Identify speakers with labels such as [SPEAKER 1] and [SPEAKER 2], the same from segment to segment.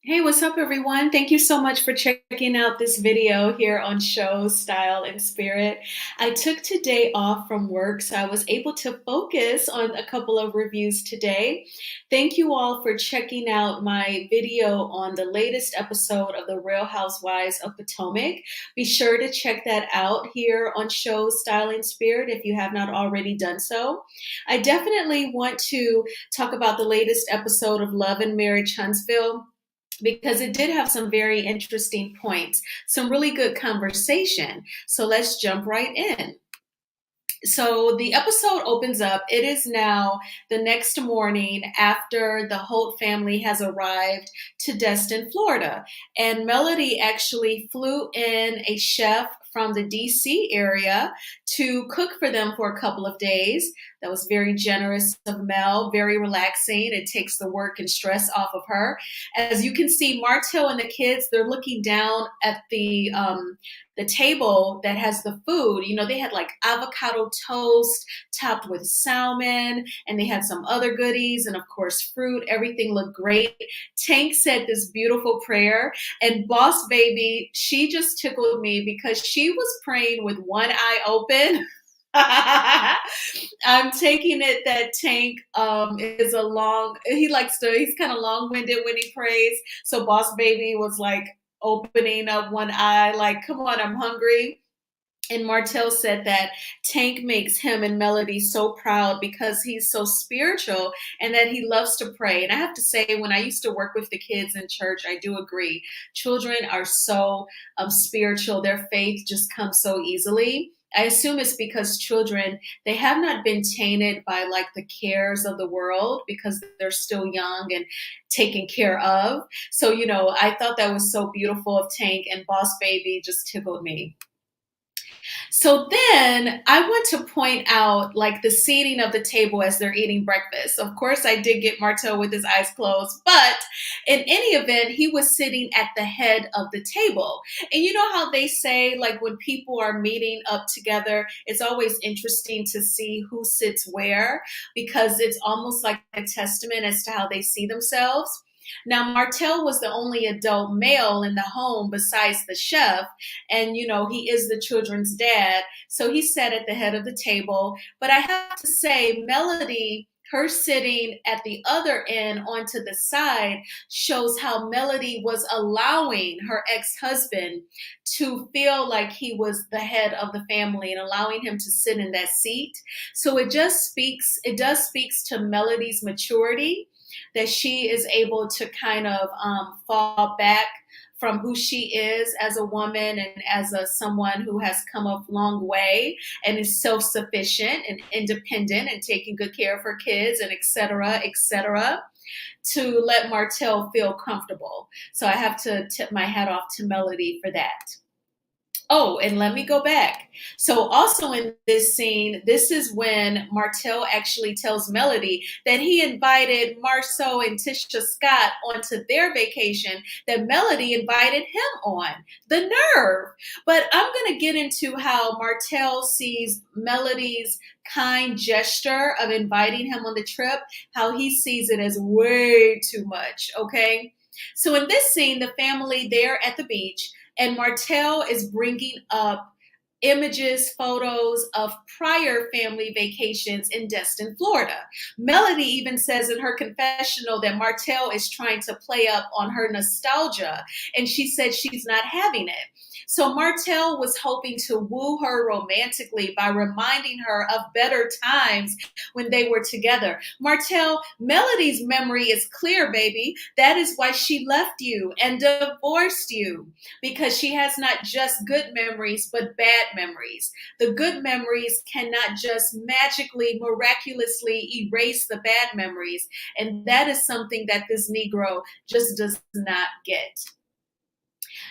[SPEAKER 1] Hey, what's up, everyone? Thank you so much for checking out this video here on Show, Style, and Spirit. I took today off from work, so I was able to focus on a couple of reviews today. Thank you all for checking out my video on the latest episode of The Real Housewives of Potomac. Be sure to check that out here on Show, Style, and Spirit if you have not already done so. I definitely want to talk about the latest episode of Love and Marriage Huntsville because it did have some very interesting points, some really good conversation. So let's jump right in. So the episode opens up. It is now the next morning after the Holt family has arrived to Destin, Florida. And Melody actually flew in a chef from the DC area to cook for them for a couple of days. That was very generous of Mel, very relaxing. It takes the work and stress off of her. As you can see, Martell and the kids, they're looking down at the table that has the food. You know, they had like avocado toast topped with salmon, and they had some other goodies, and of course, fruit. Everything looked great. Tank said this beautiful prayer, and Boss Baby, she just tickled me because she was praying with one eye open. I'm taking it that Tank is he's kind of long-winded when he prays. So Boss Baby was like opening up one eye, like, come on, I'm hungry. And Martell said that Tank makes him and Melody so proud because he's so spiritual and that he loves to pray. And I have to say, when I used to work with the kids in church, I do agree. Children are so spiritual, their faith just comes so easily. I assume it's because children, they have not been tainted by like the cares of the world because they're still young and taken care of. So, I thought that was so beautiful of Tank, and Boss Baby just tickled me. So then I want to point out like the seating of the table as they're eating breakfast. Of course, I did get Marteau with his eyes closed, but in any event, he was sitting at the head of the table. And you know how they say, like, when people are meeting up together, it's always interesting to see who sits where because it's almost like a testament as to how they see themselves. Now, Martell was the only adult male in the home besides the chef, and he is the children's dad, so he sat at the head of the table. But I have to say, Melody, her sitting at the other end onto the side, shows how Melody was allowing her ex-husband to feel like he was the head of the family and allowing him to sit in that seat. So it does speaks to Melody's maturity, that she is able to kind of fall back from who she is as a woman and as someone who has come a long way and is self-sufficient and independent and taking good care of her kids and et cetera, to let Martell feel comfortable. So I have to tip my hat off to Melody for that. Oh, and let me go back. So, also in this scene, this is when Martell actually tells Melody that he invited Marceau and Tisha Scott onto their vacation, that Melody invited him on. The nerve. But I'm going to get into how Martell sees Melody's kind gesture of inviting him on the trip, how he sees it as way too much, okay? So, in this scene, the family there at the beach, and Martell is bringing up images, photos of prior family vacations in Destin, Florida. Melody even says in her confessional that Martell is trying to play up on her nostalgia, and she said she's not having it. So Martell was hoping to woo her romantically by reminding her of better times when they were together. Martell, Melody's memory is clear, baby. That is why she left you and divorced you, because she has not just good memories, but bad memories. The good memories cannot just magically, miraculously erase the bad memories. And that is something that this Negro just does not get.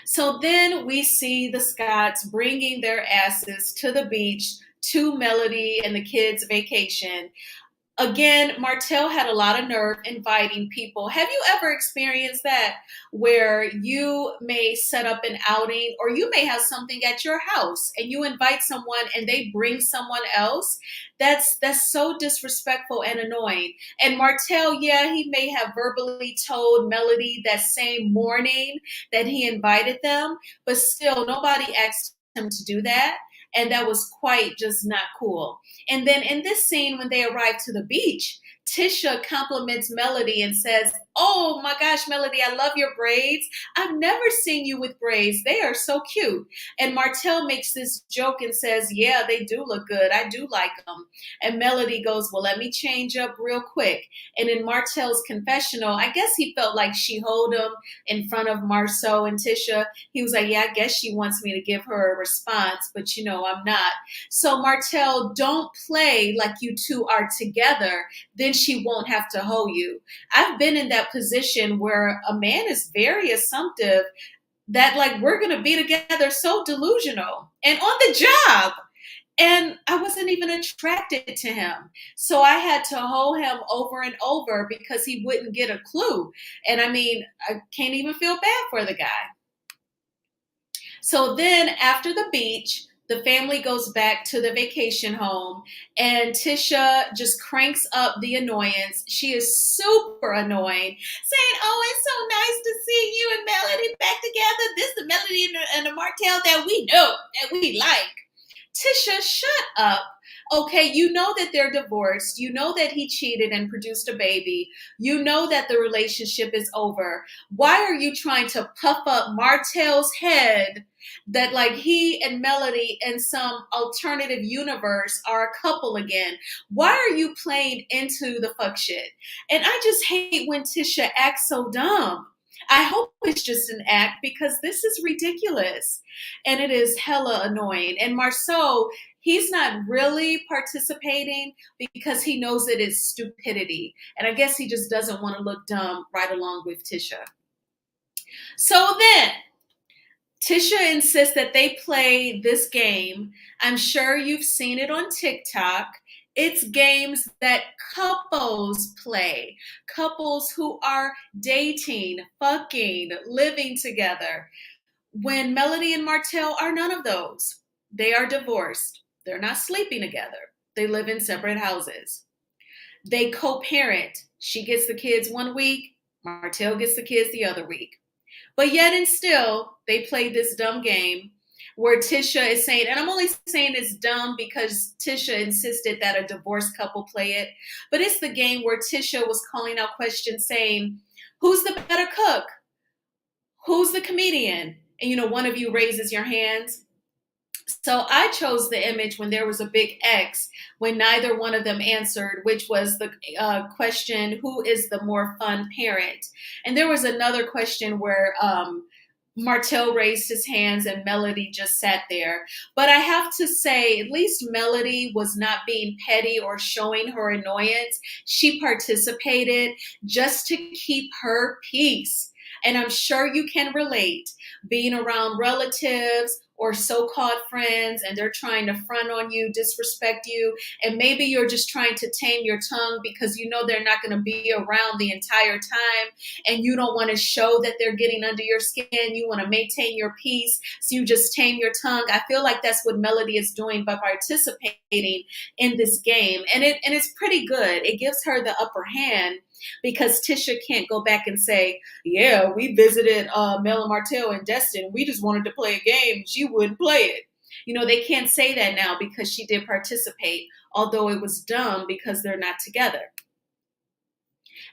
[SPEAKER 1] So then we see the Scotts bringing their asses to the beach, to Melody and the kids' vacation. Again, Martell had a lot of nerve inviting people. Have you ever experienced that where you may set up an outing or you may have something at your house and you invite someone and they bring someone else? That's so disrespectful and annoying. And Martell, yeah, he may have verbally told Melody that same morning that he invited them, but still nobody asked him to do that. And that was quite just not cool. And then in this scene, when they arrive to the beach, Tisha compliments Melody and says, "Oh my gosh, Melody, I love your braids. I've never seen you with braids. They are so cute." And Martell makes this joke and says, "Yeah, they do look good. I do like them." And Melody goes, "Well, let me change up real quick." And in Martell's confessional, I guess he felt like she hold him in front of Marceau and Tisha. He was like, "Yeah, I guess she wants me to give her a response, but I'm not." So Martell, don't play like you two are together, then she won't have to hoe you. I've been in that position where a man is very assumptive that like we're gonna be together, so delusional and on the job. And I wasn't even attracted to him. So I had to hoe him over and over because he wouldn't get a clue. And I mean, I can't even feel bad for the guy. So then after the beach, the family goes back to the vacation home and Tisha just cranks up the annoyance. She is super annoying, saying, "Oh, it's so nice to see you and Melody back together. This is the Melody and the Martell that we know, that we like." Tisha, shut up. Okay, you know that they're divorced. You know that he cheated and produced a baby. You know that the relationship is over. Why are you trying to puff up Martell's head that like he and Melody in some alternative universe are a couple again? Why are you playing into the fuck shit? And I just hate when Tisha acts so dumb. I hope it's just an act because this is ridiculous and it is hella annoying. And Marceau, he's not really participating because he knows it is stupidity. And I guess he just doesn't want to look dumb right along with Tisha. So then Tisha insists that they play this game. I'm sure you've seen it on TikTok. It's games that couples play, couples who are dating, fucking, living together. When Melody and Martell are none of those, they are divorced. They're not sleeping together. They live in separate houses. They co parent. She gets the kids one week, Martell gets the kids the other week. But yet and still, they play this dumb game where Tisha is saying, and I'm only saying it's dumb because Tisha insisted that a divorced couple play it, but it's the game where Tisha was calling out questions saying, "Who's the better cook? Who's the comedian?" And one of you raises your hands. So I chose the image when there was a big X, when neither one of them answered, which was the question, "Who is the more fun parent?" And there was another question where Martell raised his hands and Melody just sat there. But I have to say, at least Melody was not being petty or showing her annoyance. She participated just to keep her peace. And I'm sure you can relate being around relatives or so-called friends and they're trying to front on you, disrespect you, and maybe you're just trying to tame your tongue because you know they're not going to be around the entire time and you don't want to show that they're getting under your skin. You want to maintain your peace, so you just tame your tongue. I feel like that's what Melody is doing by participating in this game, and it's pretty good. It gives her the upper hand because Tisha can't go back and say, "Yeah, we visited Mel and Martell in Destin. We just wanted to play a game. She wouldn't play it." They can't say that now because she did participate, although it was dumb because they're not together.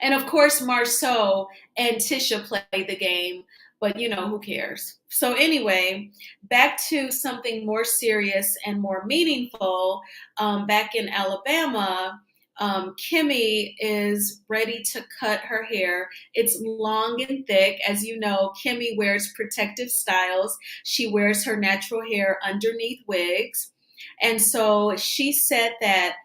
[SPEAKER 1] And of course, Marceau and Tisha play the game, but who cares? So anyway, back to something more serious and more meaningful. Back in Alabama, Kimmy is ready to cut her hair. It's long and thick. As you know, Kimmy wears protective styles. She wears her natural hair underneath wigs. And so she said that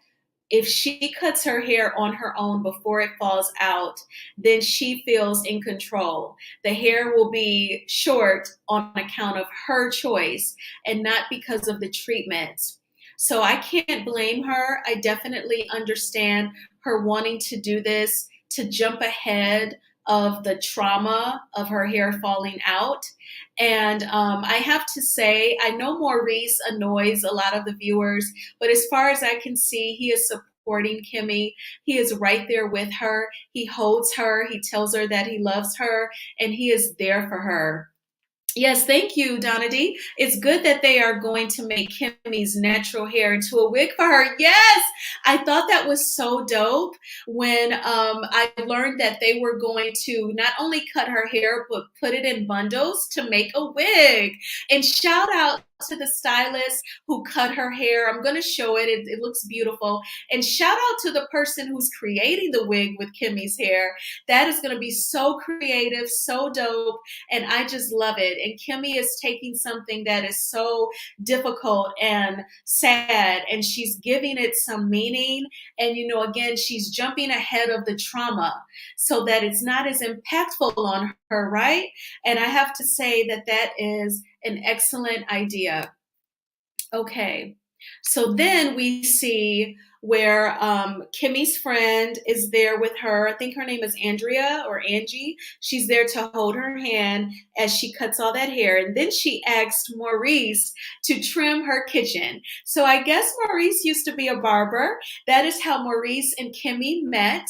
[SPEAKER 1] if she cuts her hair on her own before it falls out, then she feels in control. The hair will be short on account of her choice and not because of the treatments. So I can't blame her. I definitely understand her wanting to do this to jump ahead of the trauma of her hair falling out. And I have to say, I know Maurice annoys a lot of the viewers, but as far as I can see, he is supporting Kimmy. He is right there with her. He holds her. He tells her that he loves her, and he is there for her. Yes, thank you, Donna D. It's good that they are going to make Kimmy's natural hair into a wig for her. Yes, I thought that was so dope when I learned that they were going to not only cut her hair, but put it in bundles to make a wig. And shout out to the stylist who cut her hair. I'm going to show it. It looks beautiful. And shout out to the person who's creating the wig with Kimmy's hair. That is going to be so creative, so dope, and I just love it. And Kimmy is taking something that is so difficult and sad, and she's giving it some meaning. And, again, she's jumping ahead of the trauma so that it's not as impactful on her, right? And I have to say that that is an excellent idea. Okay, so then we see where Kimmy's friend is there with her. I think her name is Andrea or Angie. She's there to hold her hand as she cuts all that hair. And then she asked Maurice to trim her kitchen. So I guess Maurice used to be a barber. That is how Maurice and Kimmy met.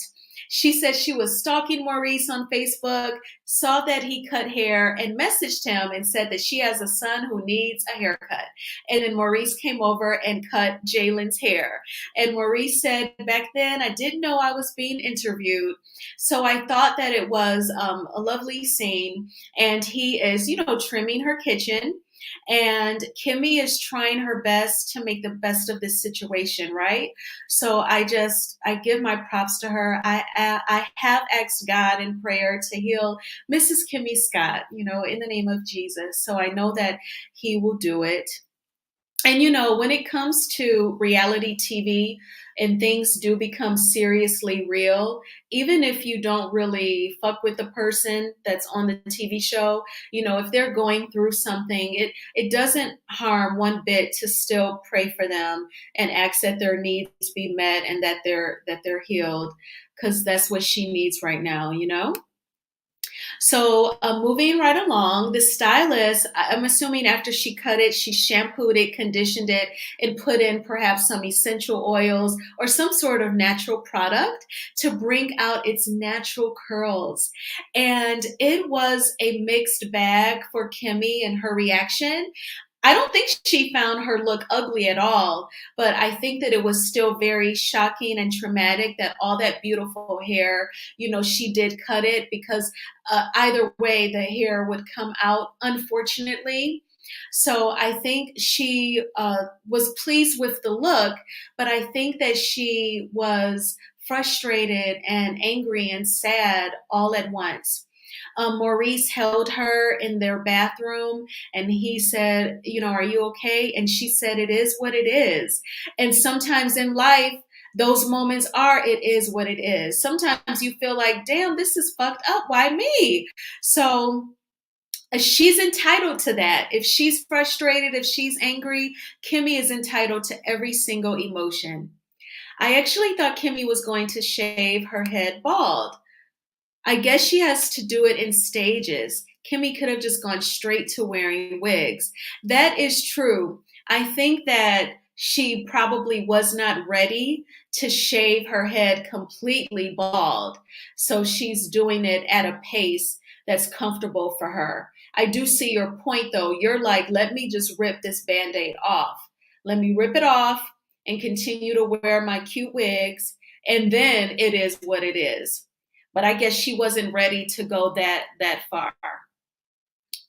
[SPEAKER 1] She said she was stalking Maurice on Facebook, saw that he cut hair, and messaged him and said that she has a son who needs a haircut. And then Maurice came over and cut Jalen's hair. And Maurice said, back then, I didn't know I was being interviewed. So I thought that it was a lovely scene. And he is, trimming her kitchen. And Kimmy is trying her best to make the best of this situation, right? So I give my props to her. I have asked God in prayer to heal Mrs. Kimmy Scott, in the name of Jesus. So I know that he will do it. And, when it comes to reality TV and things do become seriously real, even if you don't really fuck with the person that's on the TV show, if they're going through something, it doesn't harm one bit to still pray for them and ask that their needs be met and that they're healed, because that's what she needs right now, So moving right along, the stylist, I'm assuming after she cut it, she shampooed it, conditioned it, and put in perhaps some essential oils or some sort of natural product to bring out its natural curls. And it was a mixed bag for Kimmy and her reaction. I don't think she found her look ugly at all, but I think that it was still very shocking and traumatic that all that beautiful hair, she did cut it, because either way, the hair would come out, unfortunately. So I think she was pleased with the look, but I think that she was frustrated and angry and sad all at once. Maurice held her in their bathroom and he said, are you okay? And she said, it is what it is. And sometimes in life, those moments it is what it is. Sometimes you feel like, damn, this is fucked up. Why me? So she's entitled to that. If she's frustrated, if she's angry, Kimmy is entitled to every single emotion. I actually thought Kimmy was going to shave her head bald. I guess she has to do it in stages. Kimmy could have just gone straight to wearing wigs. That is true. I think that she probably was not ready to shave her head completely bald. So she's doing it at a pace that's comfortable for her. I do see your point though. You're like, let me just rip this Band-Aid off. Let me rip it off and continue to wear my cute wigs. And then it is what it is. But I guess she wasn't ready to go that far.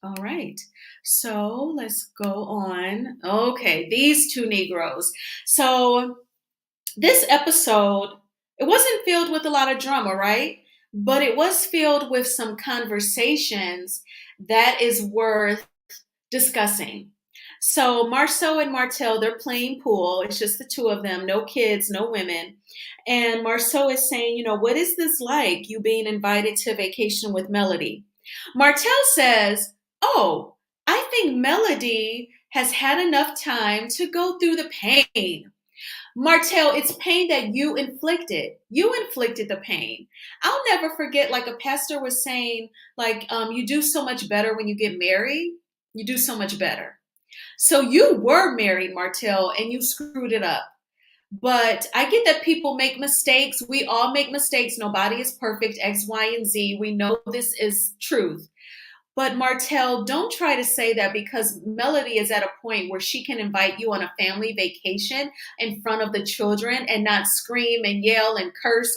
[SPEAKER 1] All right, so let's go on. Okay, these two Negroes. So this episode, it wasn't filled with a lot of drama, right? But it was filled with some conversations that is worth discussing. So Marceau and Martell, they're playing pool. It's just the two of them, no kids, no women. And Marceau is saying, what is this like, you being invited to vacation with Melody? Martell says, oh, I think Melody has had enough time to go through the pain. Martell, it's pain that you inflicted. You inflicted the pain. I'll never forget, like a pastor was saying, like, you do so much better when you get married. You do so much better. So you were married, Martell, and you screwed it up. But I get that people make mistakes. We all make mistakes. Nobody is perfect, X, Y, and Z. We know this is truth. But Martell, don't try to say that because Melody is at a point where she can invite you on a family vacation in front of the children and not scream and yell and curse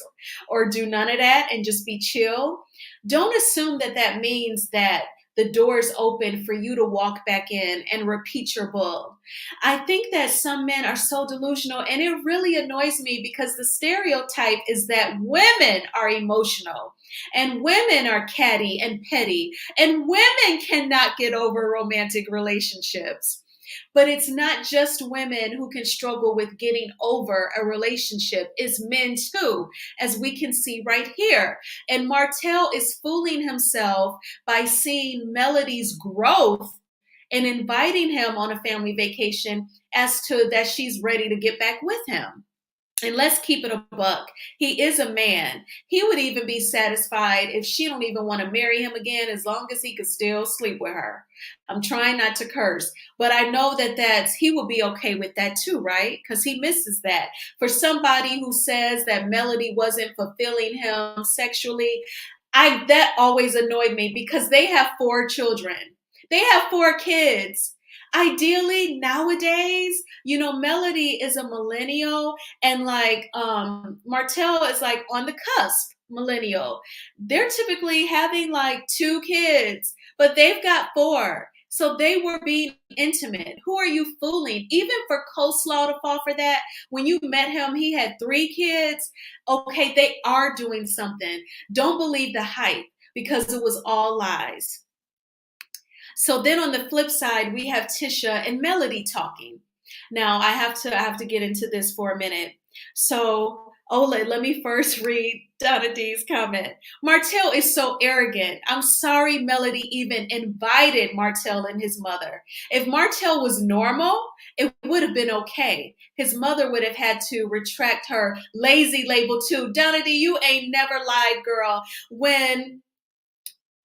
[SPEAKER 1] or do none of that and just be chill. Don't assume that that means that the door is open for you to walk back in and repeat your bull. I think that some men are so delusional, and it really annoys me because the stereotype is that women are emotional and women are catty and petty and women cannot get over romantic relationships. But it's not just women who can struggle with getting over a relationship, it's men too, as we can see right here. And Martell is fooling himself by seeing Melody's growth and inviting him on a family vacation as to that she's ready to get back with him. And let's keep it a buck. He is a man. He would even be satisfied if she don't even want to marry him again, as long as he could still sleep with her. I'm trying not to curse, but I know that he would be okay with that too, right? Because he misses that. For somebody who says that Melody wasn't fulfilling him sexually, that always annoyed me because they have 4 children. They have 4 kids. Ideally, nowadays, Melody is a millennial and like Martell is like on the cusp millennial. They're typically having like 2 kids, but they've got 4. So they were being intimate. Who are you fooling? Even for Coleslaw to fall for that, when you met him, he had 3 kids. Okay, they are doing something. Don't believe the hype because it was all lies. So then on the flip side, we have Tisha and Melody talking. Now I have to get into this for a minute. So Ola, let me first read Donna D's comment. Martell is so arrogant. I'm sorry Melody even invited Martell and his mother. If Martell was normal, it would have been okay. His mother would have had to retract her lazy label too. Donna D, you ain't never lied, girl. When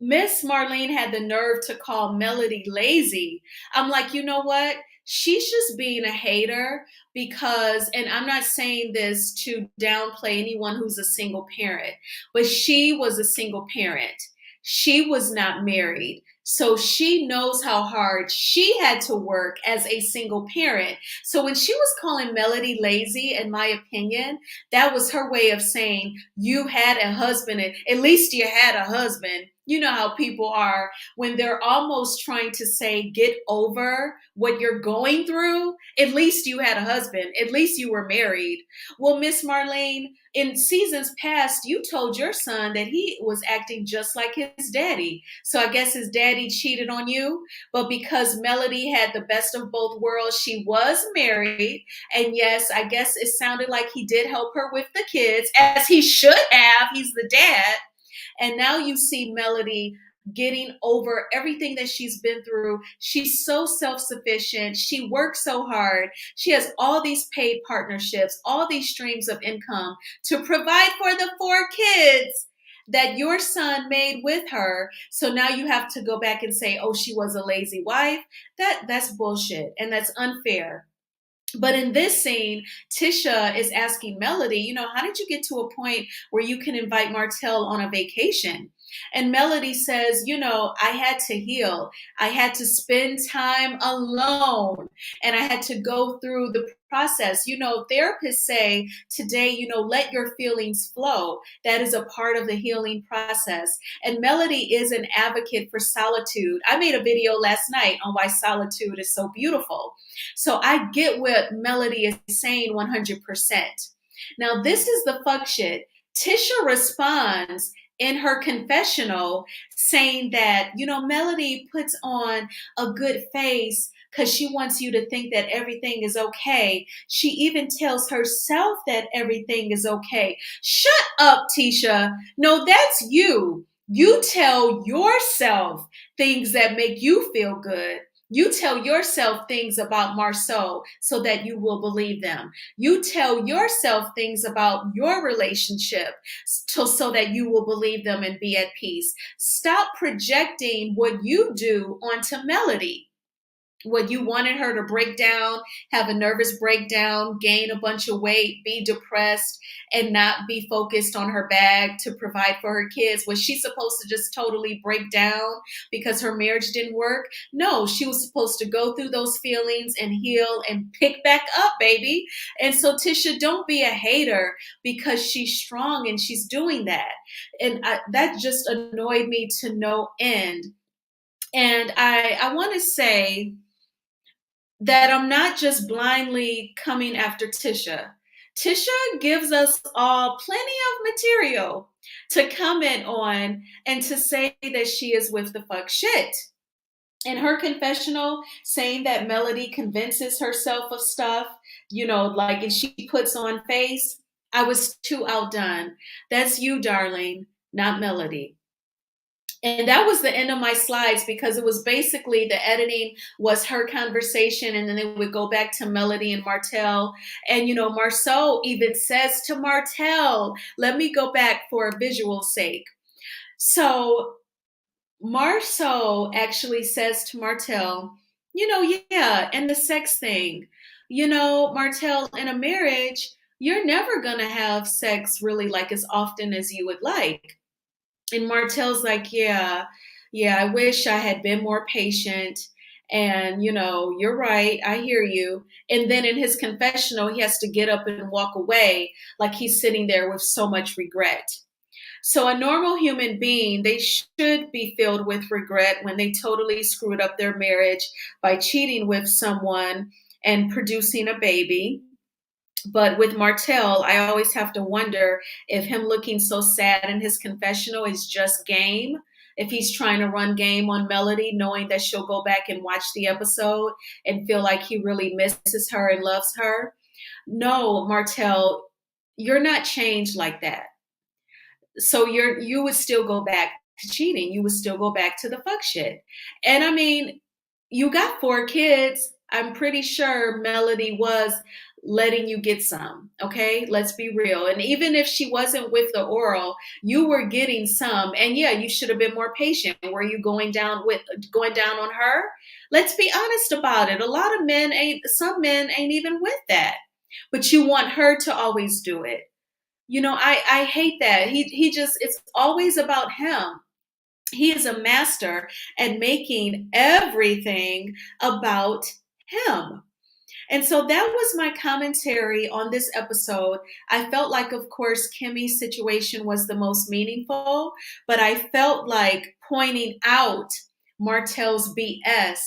[SPEAKER 1] Miss Marlene had the nerve to call Melody lazy, I'm like, you know what? She's just being a hater because, and I'm not saying this to downplay anyone who's a single parent, but she was a single parent. She was not married. So she knows how hard she had to work as a single parent. So when she was calling Melody lazy, in my opinion, that was her way of saying, you had a husband, and at least you had a husband. You know how people are when they're almost trying to say, get over what you're going through. At least you had a husband. At least you were married. Well, Miss Marlene, in seasons past, you told your son that he was acting just like his daddy. So I guess his daddy cheated on you. But because Melody had the best of both worlds, she was married. And yes, I guess it sounded like he did help her with the kids, as he should have. He's the dad. And now you see Melody getting over everything that she's been through. She's so self-sufficient. She works so hard. She has all these paid partnerships, all these streams of income to provide for the 4 kids that your son made with her. So now you have to go back and say, oh, she was a lazy wife. That's bullshit and that's unfair. But in this scene, Tisha is asking Melody, how did you get to a point where you can invite Martell on a vacation? And Melody says, I had to heal. I had to spend time alone and I had to go through the process. Therapists say today, let your feelings flow. That is a part of the healing process. And Melody is an advocate for solitude. I made a video last night on why solitude is so beautiful. So I get what Melody is saying 100%. Now, this is the fuck shit. Tisha responds in her confessional saying that, Melody puts on a good face because she wants you to think that everything is okay. She even tells herself that everything is okay. Shut up, Tisha. No, that's you. You tell yourself things that make you feel good. You tell yourself things about Marceau so that you will believe them. You tell yourself things about your relationship so that you will believe them and be at peace. Stop projecting what you do onto Melody. What you wanted her to break down, have a nervous breakdown, gain a bunch of weight, be depressed, and not be focused on her bag to provide for her kids. Was she supposed to just totally break down because her marriage didn't work? No, she was supposed to go through those feelings and heal and pick back up, baby. And so, Tisha, don't be a hater because she's strong and she's doing that. And that just annoyed me to no end. And I want to say that I'm not just blindly coming after Tisha. Tisha gives us all plenty of material to comment on and to say that she is with the fuck shit. In her confessional, saying that Melody convinces herself of stuff, like, and she puts on face, I was too outdone. That's you, darling, not Melody. And that was the end of my slides because it was basically the editing was her conversation, and then it would go back to Melody and Martell. And Marceau even says to Martell, let me go back for a visual sake. So Marceau actually says to Martell, yeah, and the sex thing, Martell, in a marriage, you're never gonna have sex really like as often as you would like. And Martell's like, yeah, I wish I had been more patient. And, you're right. I hear you. And then in his confessional, he has to get up and walk away like he's sitting there with so much regret. So a normal human being, they should be filled with regret when they totally screwed up their marriage by cheating with someone and producing a baby. But with Martell, I always have to wonder if him looking so sad in his confessional is just game. If he's trying to run game on Melody, knowing that she'll go back and watch the episode and feel like he really misses her and loves her. No, Martell, you're not changed like that. So you would still go back to cheating. You would still go back to the fuck shit. And I mean, you got 4 kids. I'm pretty sure Melody was letting you get some. Okay, let's be real. And even if she wasn't with the oral, you were getting some. And yeah, you should have been more patient. Were you going down on her? Let's be honest about it. Some men ain't even with that. But you want her to always do it. I hate that. He just, it's always about him. He is a master at making everything about him. And so that was my commentary on this episode. I felt like, of course, Kimmy's situation was the most meaningful, but I felt like pointing out Martell's BS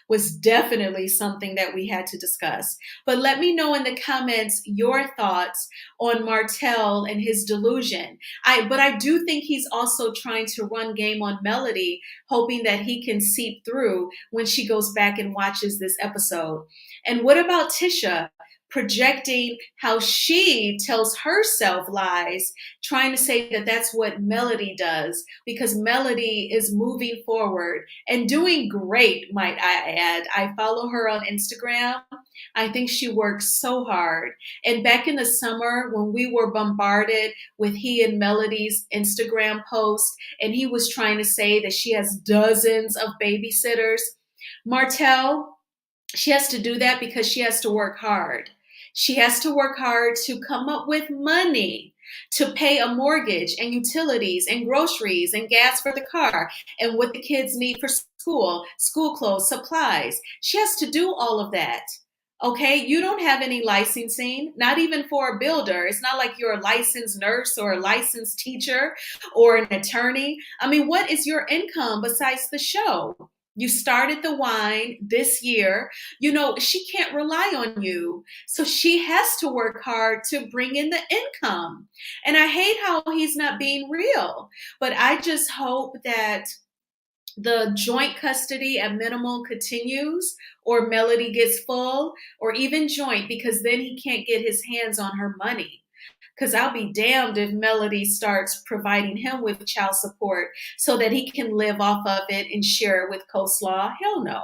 [SPEAKER 1] was definitely something that we had to discuss. But let me know in the comments your thoughts on Martell and his delusion. But I do think he's also trying to run game on Melody, hoping that he can seep through when she goes back and watches this episode. And what about Tisha? Projecting how she tells herself lies, trying to say that that's what Melody does, because Melody is moving forward and doing great, might I add. I follow her on Instagram. I think she works so hard. And back in the summer, when we were bombarded with he and Melody's Instagram posts, and he was trying to say that she has dozens of babysitters, Martell, she has to do that because she has to work hard. She has to work hard to come up with money to pay a mortgage and utilities and groceries and gas for the car and what the kids need for school clothes, supplies. She has to do all of that. Okay, you don't have any licensing, not even for a builder. It's not like you're a licensed nurse or a licensed teacher or an attorney. I mean, what is your income besides the show? You started the wine this year. She can't rely on you. So she has to work hard to bring in the income. And I hate how he's not being real. But I just hope that the joint custody at minimum continues, or Melody gets full, or even joint, because then he can't get his hands on her money. Because I'll be damned if Melody starts providing him with child support so that he can live off of it and share it with coleslaw. Hell no.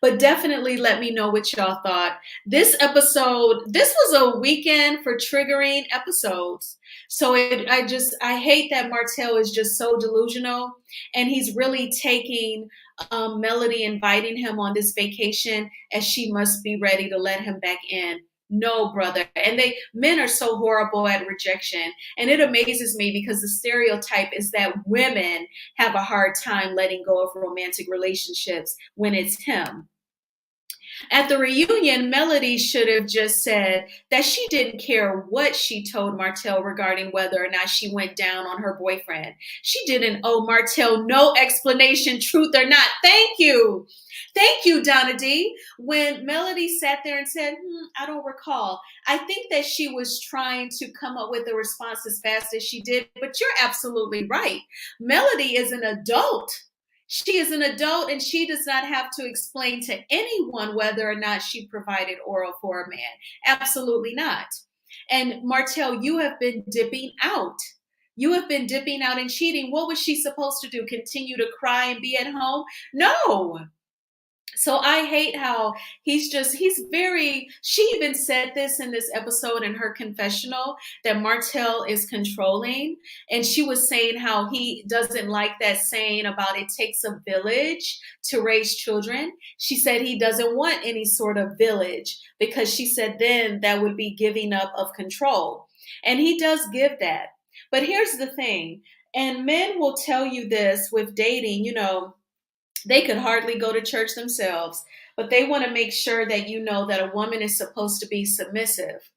[SPEAKER 1] But definitely let me know what y'all thought. This was a weekend for triggering episodes. So I hate that Martell is just so delusional, and he's really taking Melody, inviting him on this vacation as she must be ready to let him back in. No, brother. And men are so horrible at rejection. And it amazes me because the stereotype is that women have a hard time letting go of romantic relationships when it's him. At the reunion, Melody should have just said that she didn't care what she told Martell regarding whether or not she went down on her boyfriend. She didn't owe Martell no explanation, truth or not. Thank you. Thank you, Donna D. When Melody sat there and said, I don't recall, I think that she was trying to come up with a response as fast as she did, but you're absolutely right. Melody is an adult. She is an adult and she does not have to explain to anyone whether or not she provided oral for a man. Absolutely not. And Martell, you have been dipping out. You have been dipping out and cheating. What was she supposed to do? Continue to cry and be at home? No. So I hate how she even said this in this episode in her confessional that Martell is controlling. And she was saying how he doesn't like that saying about it takes a village to raise children. She said he doesn't want any sort of village because she said then that would be giving up of control. And he does give that. But here's the thing, and men will tell you this with dating, they could hardly go to church themselves, but they want to make sure that you know that a woman is supposed to be submissive.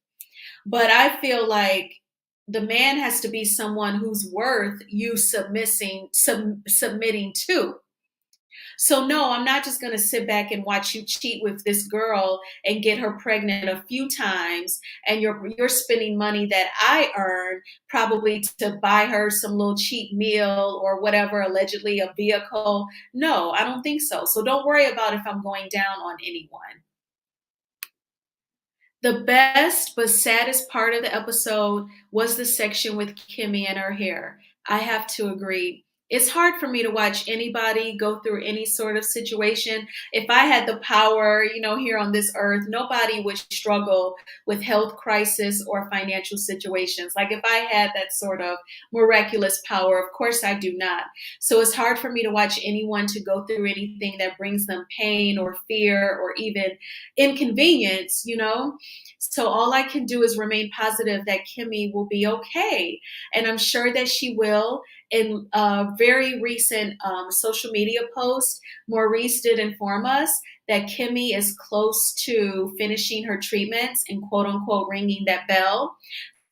[SPEAKER 1] But I feel like the man has to be someone who's worth you submitting to. So no, I'm not just going to sit back and watch you cheat with this girl and get her pregnant a few times, and you're spending money that I earned probably to buy her some little cheap meal or whatever, allegedly a vehicle. No, I don't think so. So don't worry about if I'm going down on anyone. The best but saddest part of the episode was the section with Kimmy and her hair. I have to agree. It's hard for me to watch anybody go through any sort of situation. If I had the power, here on this earth, nobody would struggle with health crisis or financial situations. Like if I had that sort of miraculous power, of course I do not. So it's hard for me to watch anyone to go through anything that brings them pain or fear or even inconvenience. So all I can do is remain positive that Kimmy will be okay. And I'm sure that she will. In a very recent social media post, Maurice did inform us that Kimmy is close to finishing her treatments and quote unquote ringing that bell.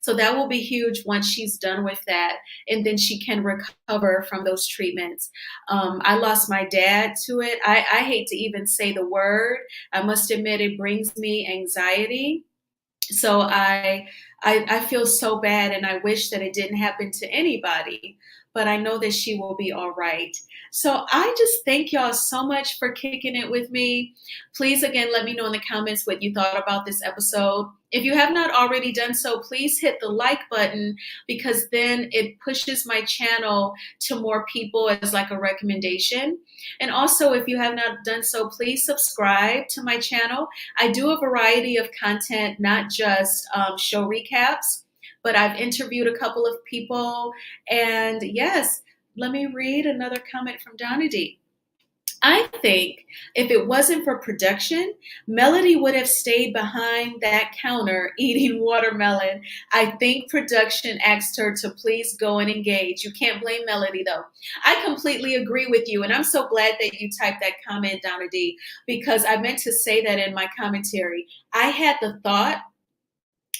[SPEAKER 1] So that will be huge once she's done with that, and then she can recover from those treatments. I lost my dad to it. I hate to even say the word. I must admit it brings me anxiety. So I feel so bad, and I wish that it didn't happen to anybody. But I know that she will be all right. So I just thank y'all so much for kicking it with me. Please, again, let me know in the comments what you thought about this episode. If you have not already done so, please hit the like button because then it pushes my channel to more people as like a recommendation. And also, if you have not done so, please subscribe to my channel. I do a variety of content, not just show recaps, but I've interviewed a couple of people. And yes, let me read another comment from Donna D. I think if it wasn't for production, Melody would have stayed behind that counter eating watermelon. I think production asked her to please go and engage. You can't blame Melody though. I completely agree with you. And I'm so glad that you typed that comment, Donna D, because I meant to say that in my commentary. I had the thought,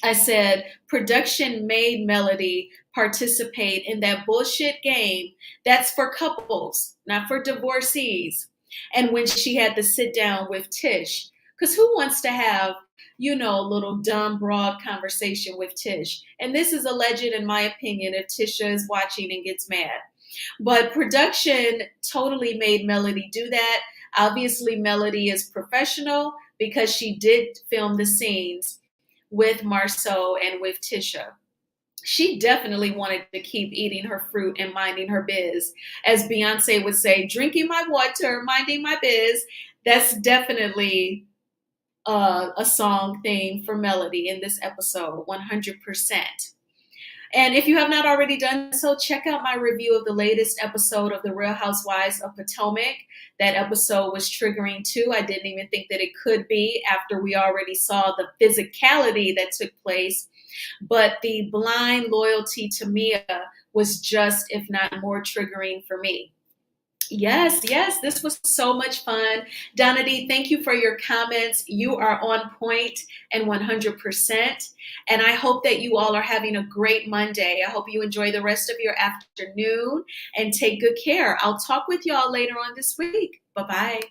[SPEAKER 1] I said, production made Melody participate in that bullshit game that's for couples, not for divorcees. And when she had to sit down with Tish, because who wants to have, a little dumb, broad conversation with Tish? And this is alleged, in my opinion, if Tisha is watching and gets mad. But production totally made Melody do that. Obviously, Melody is professional because she did film the scenes with Marceau and with Tisha. She definitely wanted to keep eating her fruit and minding her biz. As Beyonce would say, drinking my water, minding my biz. That's definitely a song theme for Melody in this episode, 100%. And if you have not already done so, check out my review of the latest episode of The Real Housewives of Potomac. That episode was triggering too. I didn't even think that it could be after we already saw the physicality that took place. But the blind loyalty to Mia was just, if not more, triggering for me. Yes, yes, this was so much fun. Donady, thank you for your comments. You are on point and 100%. And I hope that you all are having a great Monday. I hope you enjoy the rest of your afternoon and take good care. I'll talk with y'all later on this week. Bye bye.